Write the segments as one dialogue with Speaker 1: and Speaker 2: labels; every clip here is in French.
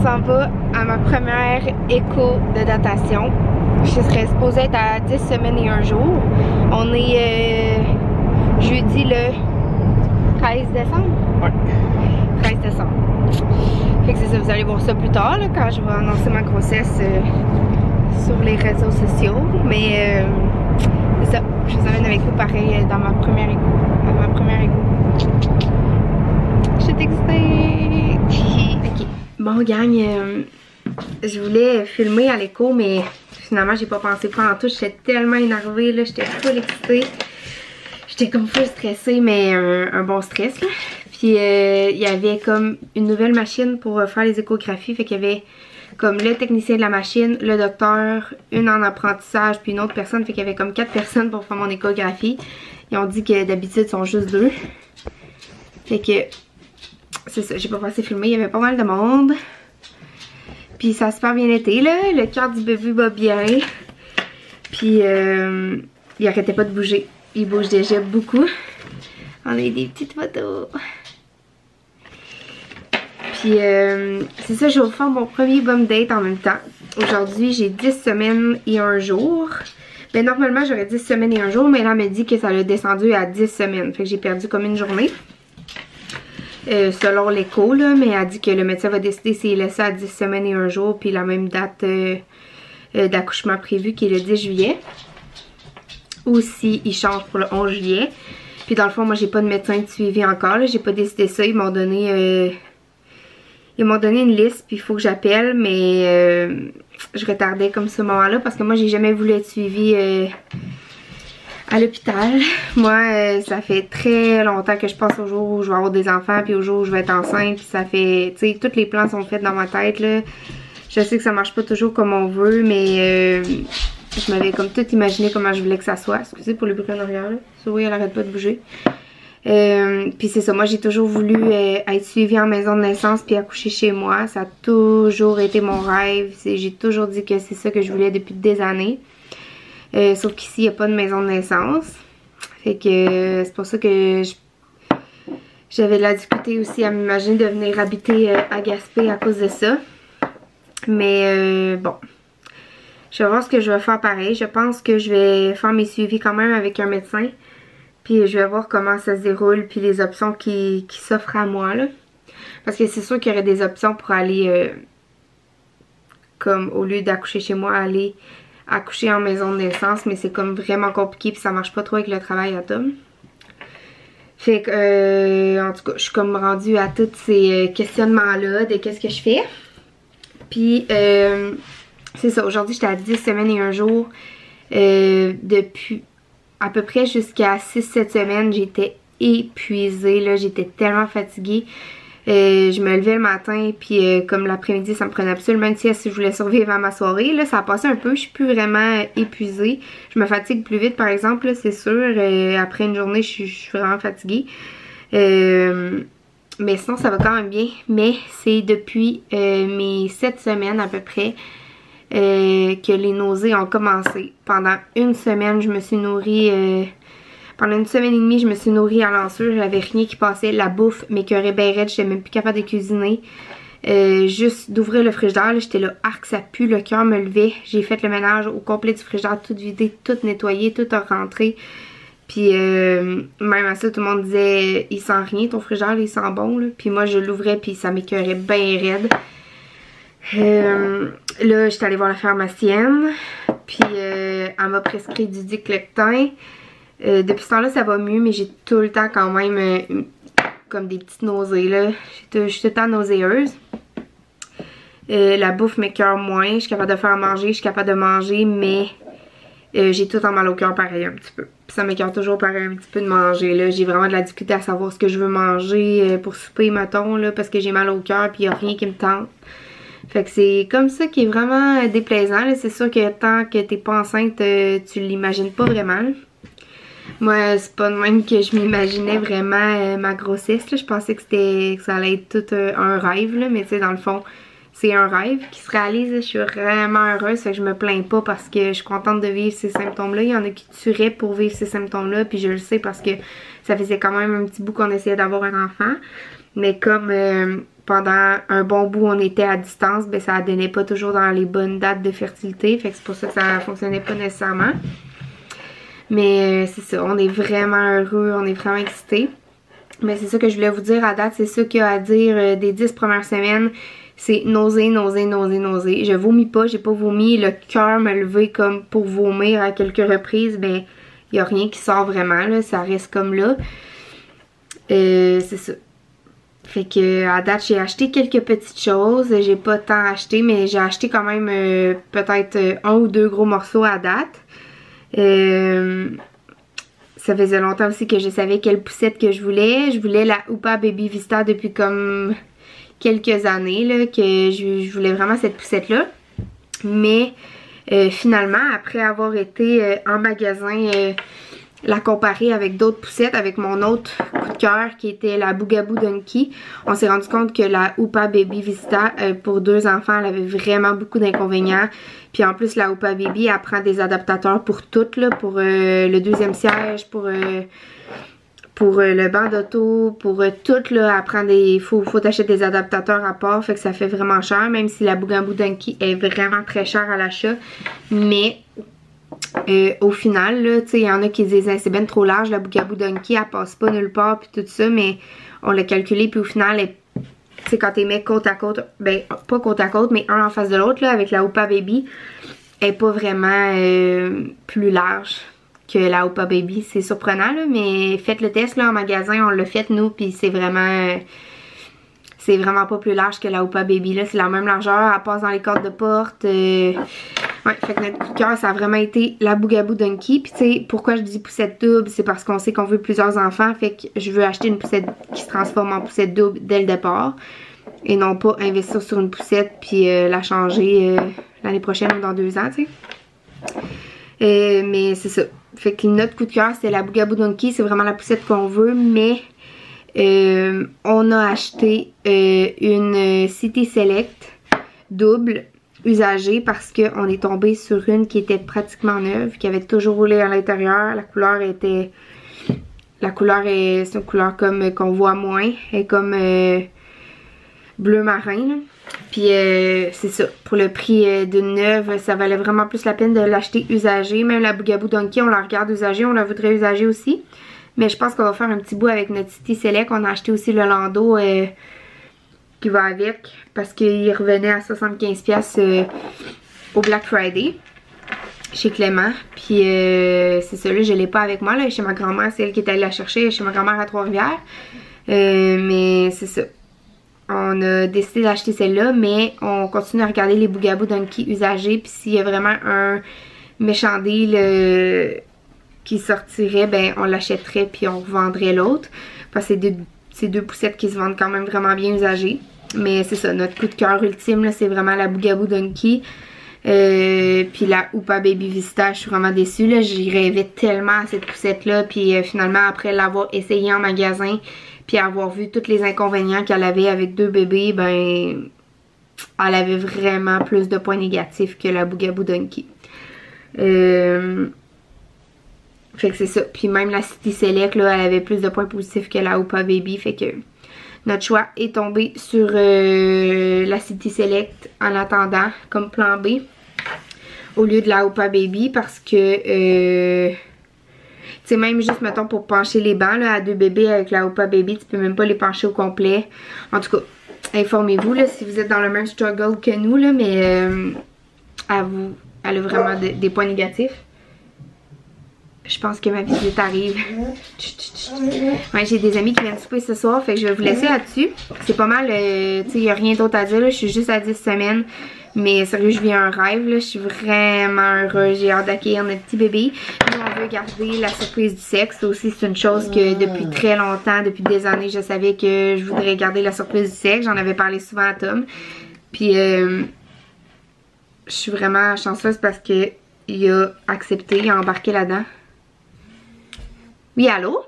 Speaker 1: s'en va à ma première écho de datation. Je serais supposée être à 10 semaines et 1 jour. On est jeudi le 13 décembre?
Speaker 2: Ouais.
Speaker 1: 13 décembre. Fait que c'est ça, vous allez voir ça plus tard là, quand je vais annoncer ma grossesse sur les réseaux sociaux. Mais c'est ça, je vous amène avec vous pareil dans ma première écho. Je suis excitée. Ok. Bon gang, je voulais filmer à l'écho, mais finalement j'ai pas pensé pas en tout. J'étais tellement énervée là, j'étais full excitée. J'étais comme full stressée, mais un bon stress là. Puis il y avait comme une nouvelle machine pour faire les échographies, fait qu'il y avait comme le technicien de la machine, le docteur, une en apprentissage, puis une autre personne, fait qu'il y avait comme 4 personnes pour faire mon échographie. Ils ont dit que d'habitude ils sont juste 2. Fait que c'est ça, j'ai pas passé filmer, il y avait pas mal de monde. Puis ça a super bien été là, le cœur du bébé va bien. Puis il arrêtait pas de bouger, il bouge déjà beaucoup. On a eu des petites photos. Puis c'est ça, je vais vous faire mon premier bum date en même temps. Aujourd'hui j'ai 10 semaines et 1 jour. Ben normalement j'aurais 10 semaines et 1 jour, mais là elle m'a dit que ça l'a descendu à 10 semaines. Fait que j'ai perdu comme une journée. Selon l'écho là, mais elle a dit que le médecin va décider s'il laisse ça à 10 semaines et 1 jour, puis la même date d'accouchement prévue qui est le 10 juillet. Ou s'il change pour le 11 juillet. Puis dans le fond, moi j'ai pas de médecin de suivi encore, j'ai pas décidé ça, ils m'ont donné une liste, puis il faut que j'appelle, mais je retardais comme ce moment-là parce que moi j'ai jamais voulu être suivie à l'hôpital. Moi ça fait très longtemps que je pense au jour où je vais avoir des enfants, puis au jour où je vais être enceinte, puis ça fait, tu sais, tous les plans sont faits dans ma tête là. Je sais que ça marche pas toujours comme on veut, mais je m'avais comme tout imaginé comment je voulais que ça soit. Excusez pour le bruit en arrière là. Oui, elle arrête pas de bouger. Puis c'est ça, moi j'ai toujours voulu être suivie en maison de naissance puis accoucher chez moi. Ça a toujours été mon rêve. J'ai toujours dit que c'est ça que je voulais depuis des années. Sauf qu'ici il n'y a pas de maison de naissance. Fait que c'est pour ça que j'avais de la difficulté aussi à m'imaginer de venir habiter à Gaspé à cause de ça. Mais bon. Je vais voir ce que je vais faire pareil. Je pense que je vais faire mes suivis quand même avec un médecin. Puis je vais voir comment ça se déroule. Puis les options qui s'offrent à moi là. Parce que c'est sûr qu'il y aurait des options pour aller comme au lieu d'accoucher chez moi, aller accoucher en maison de naissance. Mais c'est comme vraiment compliqué. Puis ça marche pas trop avec le travail à Tom. Fait que en tout cas je suis comme rendue à tous ces questionnements là de qu'est-ce que je fais. Puis c'est ça, aujourd'hui j'étais à 10 semaines et 1 jour. Depuis à peu près jusqu'à 6-7 semaines, j'étais épuisée, là, j'étais tellement fatiguée. Je me levais le matin, puis comme l'après-midi, ça me prenait absolument une sieste si je voulais survivre à ma soirée. Là, ça a passé un peu, je suis plus vraiment épuisée. Je me fatigue plus vite, par exemple, c'est sûr. Après une journée, je suis vraiment fatiguée. Mais sinon, ça va quand même bien. Mais c'est depuis mes 7 semaines à peu près que les nausées ont commencé. Pendant une semaine, je me suis nourrie... pendant une semaine et demie, je me suis nourrie à l'ensure. J'avais rien qui passait. La bouffe m'écœurait bien raide. J'étais même plus capable de cuisiner. Juste d'ouvrir le frigidaire, j'étais là, arc, ça pue, le cœur me levait. J'ai fait le ménage au complet du frigidaire, tout vidé, tout nettoyé, tout a rentré. Puis même à ça, tout le monde disait, il sent rien, ton frigidaire, il sent bon. Là. Puis moi, je l'ouvrais, puis ça m'écœurait bien raide. Là, j'étais allée voir la pharmacienne, puis elle m'a prescrit du Diclofenac. Depuis ce temps-là, ça va mieux, mais j'ai tout le temps quand même comme des petites nausées, là. Je suis tout le temps nauséeuse. La bouffe m'écoeure moins, je suis capable de faire manger, je suis capable de manger, mais j'ai tout le temps mal au cœur pareil un petit peu. Puis ça m'écoeure toujours pareil un petit peu de manger, là. J'ai vraiment de la difficulté à savoir ce que je veux manger pour souper, mettons, là, parce que j'ai mal au cœur, puis il n'y a rien qui me tente. Fait que c'est comme ça qui est vraiment déplaisant. C'est sûr que tant que t'es pas enceinte, tu l'imagines pas vraiment. Là. Moi, c'est pas de même que je m'imaginais vraiment ma grossesse. Là. Je pensais que ça allait être tout un rêve. Là. Mais tu sais, dans le fond, c'est un rêve qui se réalise. Là. Je suis vraiment heureuse. Fait que je me plains pas parce que je suis contente de vivre ces symptômes-là. Il y en a qui tueraient pour vivre ces symptômes-là. Puis je le sais parce que ça faisait quand même un petit bout qu'on essayait d'avoir un enfant. Mais comme pendant un bon bout on était à distance, ben ça donnait pas toujours dans les bonnes dates de fertilité. Fait que c'est pour ça que ça fonctionnait pas nécessairement. Mais c'est ça, on est vraiment heureux, on est vraiment excités. Mais c'est ça que je voulais vous dire à date, c'est ça qu'il y a à dire des 10 premières semaines. C'est nausée, nausée, nausée, nausée. Je vomis pas, j'ai pas vomi. Le cœur me levait comme pour vomir à quelques reprises. Ben, il y a rien qui sort vraiment, là. Ça reste comme là. C'est ça. Fait que à date, j'ai acheté quelques petites choses. J'ai pas tant acheté, mais j'ai acheté quand même peut-être un ou deux gros morceaux à date. Ça faisait longtemps aussi que je savais quelle poussette que je voulais. Je voulais la Hoopa Baby Vista depuis comme quelques années, là, que je voulais vraiment cette poussette-là. Mais finalement, après avoir été en magasin, la comparer avec d'autres poussettes, avec mon autre coup de cœur qui était la Bougaboo Donkey, on s'est rendu compte que la Hoopa Baby Vista pour 2 enfants, elle avait vraiment beaucoup d'inconvénients. Puis en plus, la Hoopa Baby, elle prend des adaptateurs pour toutes, là, pour le deuxième siège, pour le banc d'auto, pour tout, là, elle prend des... Faut t'acheter des adaptateurs à part, fait que ça fait vraiment cher, même si la Bougaboo Donkey est vraiment très chère à l'achat. Mais au final, là, tu sais, il y en a qui disent c'est ben trop large, la Bougaboo Donkey, elle passe pas nulle part, puis tout ça, mais on l'a calculé, puis au final, tu sais, quand t'es mets côte à côte, ben, pas côte à côte, mais un en face de l'autre, là, avec la Hoopa Baby, elle est pas vraiment plus large que la Hoopa Baby. C'est surprenant, là, mais faites le test, là, en magasin, on l'a fait, nous, puis c'est vraiment pas plus large que la Hoopa Baby, là. C'est la même largeur, elle passe dans les cordes de porte. Ouais, fait que notre coup de cœur, ça a vraiment été la Bougaboo Donkey. Puis tu sais, pourquoi je dis poussette double, c'est parce qu'on sait qu'on veut plusieurs enfants. Fait que je veux acheter une poussette qui se transforme en poussette double dès le départ. Et non pas investir sur une poussette puis la changer l'année prochaine ou dans 2 ans, tu sais. Mais c'est ça. Fait que notre coup de cœur, c'est la Bougaboo Donkey. C'est vraiment la poussette qu'on veut, mais on a acheté une City Select double usagée parce qu'on est tombé sur une qui était pratiquement neuve, qui avait toujours roulé à l'intérieur. La couleur était... c'est une couleur comme qu'on voit moins. Elle est comme bleu marin, là. Puis c'est ça, pour le prix d'une neuve, ça valait vraiment plus la peine de l'acheter usagée. Même la Bougaboo Donkey, on la regarde usagée, on la voudrait usagée aussi. Mais je pense qu'on va faire un petit bout avec notre City Select. On a acheté aussi le landau qui va avec, parce qu'il revenait à 75$ au Black Friday chez Clément. Puis c'est ça, là, je l'ai pas avec moi, là, chez ma grand-mère. C'est elle qui est allée la chercher chez ma grand-mère à Trois-Rivières. Mais c'est ça. On a décidé d'acheter celle-là, mais on continue à regarder les Bougaboo Donkey usagés. Puis s'il y a vraiment un méchant deal qui sortirait, ben on l'achèterait puis on revendrait l'autre. Parce que c'est deux poussettes qui se vendent quand même vraiment bien usagées. Mais c'est ça, notre coup de cœur ultime, c'est vraiment la Bougaboo Donkey. Puis la Hoopa Baby Vista, je suis vraiment déçue, là. J'y rêvais tellement à cette poussette-là. Puis finalement, après l'avoir essayé en magasin, puis avoir vu tous les inconvénients qu'elle avait avec 2 bébés, ben elle avait vraiment plus de points négatifs que la Bougaboo Donkey. Fait que c'est ça. Puis même la City Select, là, elle avait plus de points positifs que la Hoopa Baby. Fait que notre choix est tombé sur la City Select en attendant comme plan B au lieu de la Hoopa Baby parce que tu sais, même juste, mettons, pour pencher les bancs là, à 2 bébés avec la Hoopa Baby, tu peux même pas les pencher au complet. En tout cas, informez-vous là, si vous êtes dans le même struggle que nous, là, mais elle a vraiment des points négatifs. Je pense que ma visite arrive. Ouais, j'ai des amis qui viennent souper ce soir, fait que je vais vous laisser là-dessus. C'est pas mal, tu sais, il n'y a rien d'autre à dire, là. Je suis juste à 10 semaines. Mais sérieux, je vis un rêve, là. Je suis vraiment heureuse. J'ai hâte d'accueillir notre petit bébé. Nous, on veut garder la surprise du sexe. Aussi, c'est une chose que depuis très longtemps, depuis des années, je savais que je voudrais garder la surprise du sexe. J'en avais parlé souvent à Tom. Puis, je suis vraiment chanceuse parce que il a accepté, il a embarqué là-dedans. Oui, allô?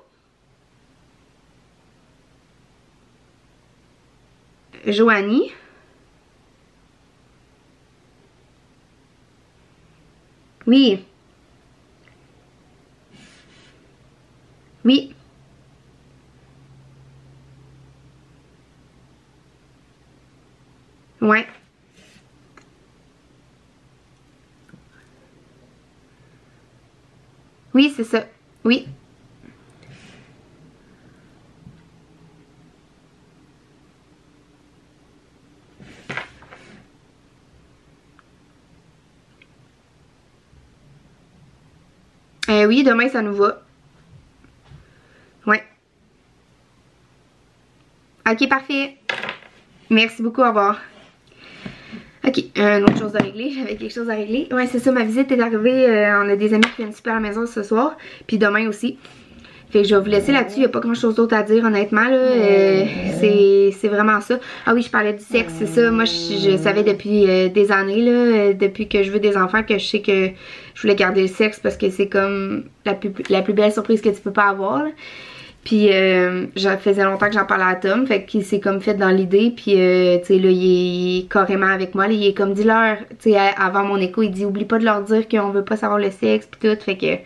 Speaker 1: Joanie? Oui. Oui. Ouais. Oui, c'est ça. Oui. Oui, demain ça nous va. Ouais. Ok, parfait. Merci beaucoup, au revoir. Ok, une autre chose à régler, j'avais quelque chose à régler. Ouais, c'est ça, ma visite est arrivée, on a des amis qui viennent super à la maison ce soir, puis demain aussi. Fait que je vais vous laisser là-dessus, il n'y a pas grand chose d'autre à dire honnêtement là, c'est vraiment ça. Ah oui, je parlais du sexe, c'est ça, moi je savais depuis des années là, depuis que je veux des enfants, que je sais que je voulais garder le sexe parce que c'est comme la plus belle surprise que tu peux pas avoir là. Puis ça faisait longtemps que j'en parlais à Tom, fait qu'il s'est comme fait dans l'idée, puis tu sais là il est carrément avec moi, là, il est comme dis-leur, tu sais avant mon écho il dit oublie pas de leur dire qu'on veut pas savoir le sexe puis tout, fait que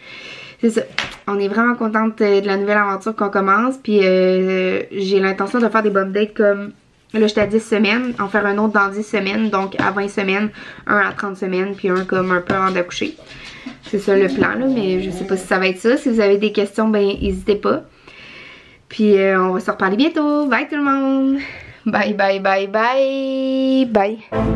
Speaker 1: c'est ça. On est vraiment contente de la nouvelle aventure qu'on commence, puis j'ai l'intention de faire des bum dates comme là j'étais à 10 semaines, en faire un autre dans 10 semaines, donc à 20 semaines, un à 30 semaines, puis un comme un peu avant d'accoucher. C'est ça le plan là, mais je sais pas si ça va être ça. Si vous avez des questions, ben n'hésitez pas. Puis on va se reparler bientôt. Bye tout le monde. Bye bye bye bye bye.